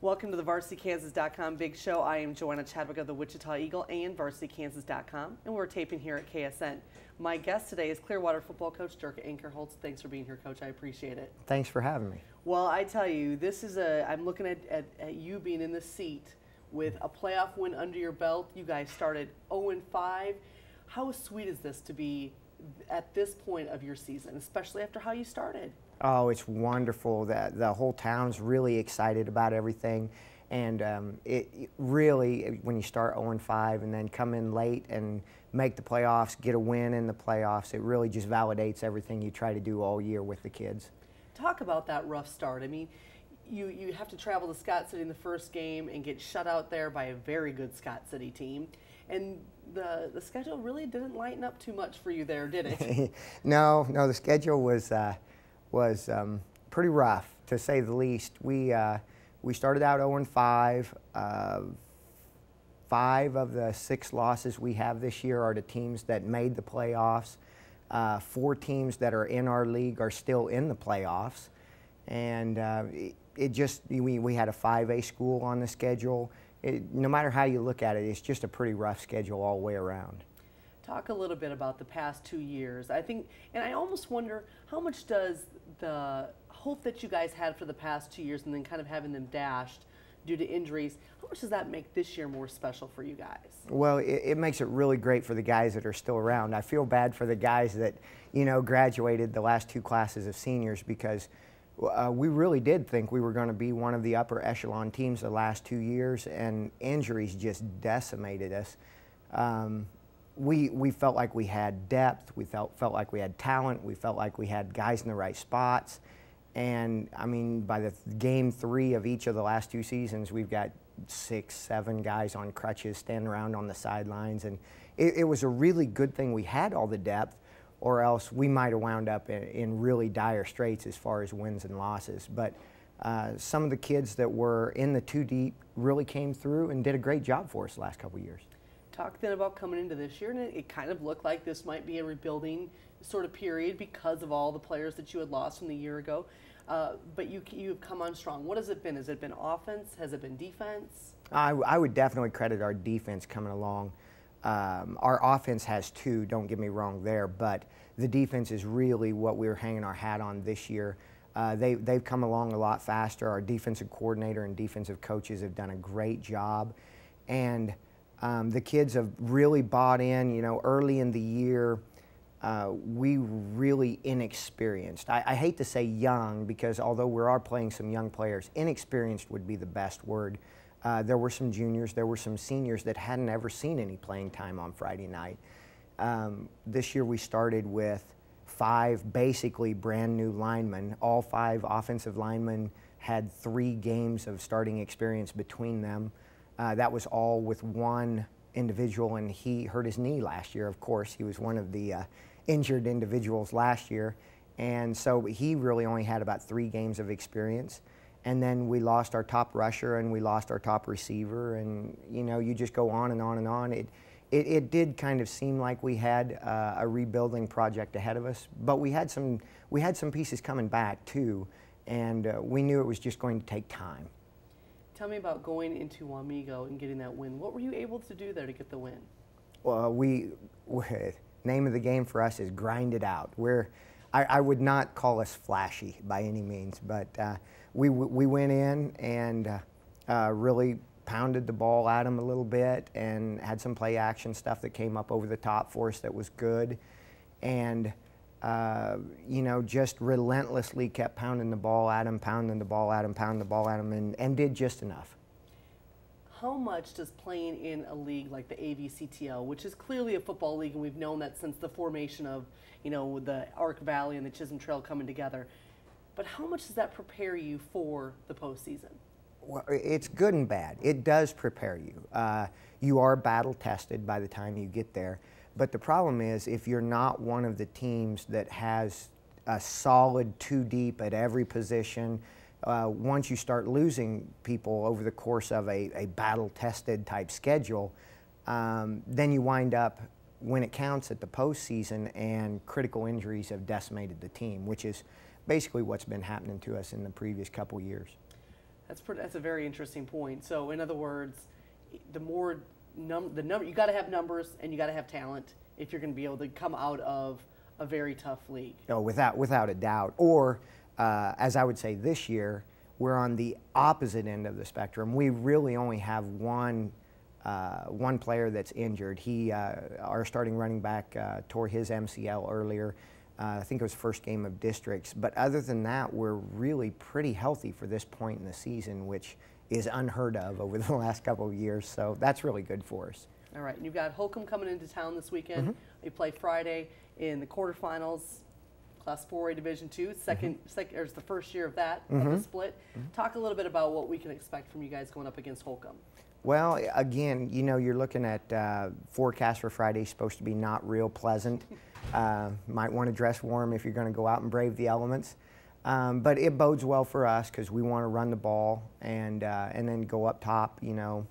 Welcome to the VarsityKansas.com Big Show. I am Joanna Chadwick of the Wichita Eagle and VarsityKansas.com, and we're taping here at KSN. My guest today is Clearwater football coach Dirk Ankerholz. Thanks for being here, Coach. I appreciate it. Thanks for having me. Well, I tell you, this is I'm looking at you being in the seat with a playoff win under your belt. You guys started 0-5. How sweet is this to be at this point of your season, especially after how you started? Oh, it's wonderful that the whole town's really excited about everything. And it really, when you start 0-5 and then come in late and make the playoffs, get a win in the playoffs, it really just validates everything you try to do all year with the kids. Talk about that rough start. I mean, you have to travel to Scott City in the first game and get shut out there by a very good Scott City team. And the schedule really didn't lighten up too much for you there, did it? No, the schedule was pretty rough, to say the least. We started out 0-5. 5 of the 6 losses we have this year are to teams that made the playoffs. 4 teams that are in our league are still in the playoffs. And we had a 5A school on the schedule. No matter how you look at it, it's just a pretty rough schedule all the way around. Talk a little bit about the past 2 years. I think, and I almost wonder, how much does the hope that you guys had for the past 2 years and then kind of having them dashed due to injuries, how much does that make this year more special for you guys? Well, it makes it really great for the guys that are still around. I feel bad for the guys that, graduated the last 2 classes of seniors, because we really did think we were going to be one of the upper echelon teams the last 2 years, and injuries just decimated us. We felt like we had depth, we felt like we had talent, we felt like we had guys in the right spots. And I mean, by the game 3 of each of the last 2 seasons, we've got 6, 7 guys on crutches standing around on the sidelines. And it was a really good thing we had all the depth, or else we might have wound up in really dire straits as far as wins and losses. But some of the kids that were in the 2 deep really came through and did a great job for us the last couple of years. Talk then about coming into this year, and it kind of looked like this might be a rebuilding sort of period because of all the players that you had lost from the year ago. But you've come on strong. What has it been? Has it been offense? Has it been defense? I would definitely credit our defense coming along. Our offense has too, don't get me wrong there, but the defense is really what we're hanging our hat on this year. They've come along a lot faster. Our defensive coordinator and defensive coaches have done a great job. And the kids have really bought in. Early in the year, we really inexperienced. I hate to say young, because although we are playing some young players, inexperienced would be the best word. There were some juniors, there were some seniors that hadn't ever seen any playing time on Friday night. This year we started with 5 basically brand new linemen. All 5 offensive linemen had 3 games of starting experience between them. That was all with one individual, and he hurt his knee last year. Of course, he was one of the injured individuals last year, and so he really only had about 3 games of experience. And then we lost our top rusher and we lost our top receiver, and you just go on and on and on. It did kind of seem like we had a rebuilding project ahead of us, but we had some pieces coming back too, and we knew it was just going to take time. Tell me about going into Wamego and getting that win. What were you able to do there to get the win? Well, name of the game for us is grind it out. I would not call us flashy by any means, but we went in and really pounded the ball at them a little bit and had some play action stuff that came up over the top for us that was good. And just relentlessly kept pounding the ball at him, pounding the ball at him, pounding the ball at him, and did just enough. How much does playing in a league like the AVCTL, which is clearly a football league, and we've known that since the formation of, the Ark Valley and the Chisholm Trail coming together, but how much does that prepare you for the postseason? Well, it's good and bad. It does prepare you. You are battle tested by the time you get there. But the problem is, if you're not one of the teams that has a solid 2 deep at every position, once you start losing people over the course of a battle-tested type schedule, then you wind up, when it counts at the postseason, and critical injuries have decimated the team, which is basically what's been happening to us in the previous couple years. That's a very interesting point. So in other words, the more the number, you got to have numbers and you got to have talent if you're going to be able to come out of a very tough league. Oh, without a doubt. Or as I would say this year, we're on the opposite end of the spectrum. We really only have one player that's injured. Our starting running back tore his MCL earlier. I think it was first game of districts. But other than that, we're really pretty healthy for this point in the season, which is unheard of over the last couple of years. So that's really good for us. All right, and you've got Holcomb coming into town this weekend. You play Friday in the quarterfinals, Class 4A Division II. It's the first year of that, of the split. Talk a little bit about what we can expect from you guys going up against Holcomb. Well, again, you know, you're looking at forecast for Friday supposed to be not real pleasant. Might want to dress warm if you're going to go out and brave the elements. But it bodes well for us because we want to run the ball and then go up top, you know,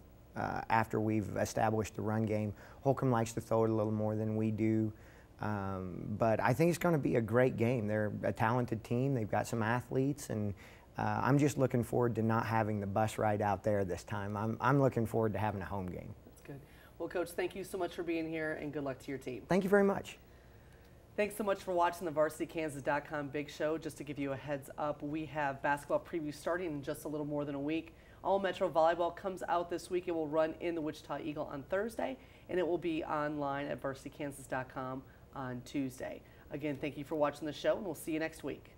after we've established the run game. Holcomb likes to throw it a little more than we do. But I think it's going to be a great game. They're a talented team. They've got some athletes, and I'm just looking forward to not having the bus ride out there this time. I'm looking forward to having a home game. That's good. Well, Coach, thank you so much for being here, and good luck to your team. Thank you very much. Thanks so much for watching the VarsityKansas.com Big Show. Just to give you a heads up, we have basketball preview starting in just a little more than a week. All Metro Volleyball comes out this week. It will run in the Wichita Eagle on Thursday, and it will be online at VarsityKansas.com on Tuesday. Again, thank you for watching the show, and we'll see you next week.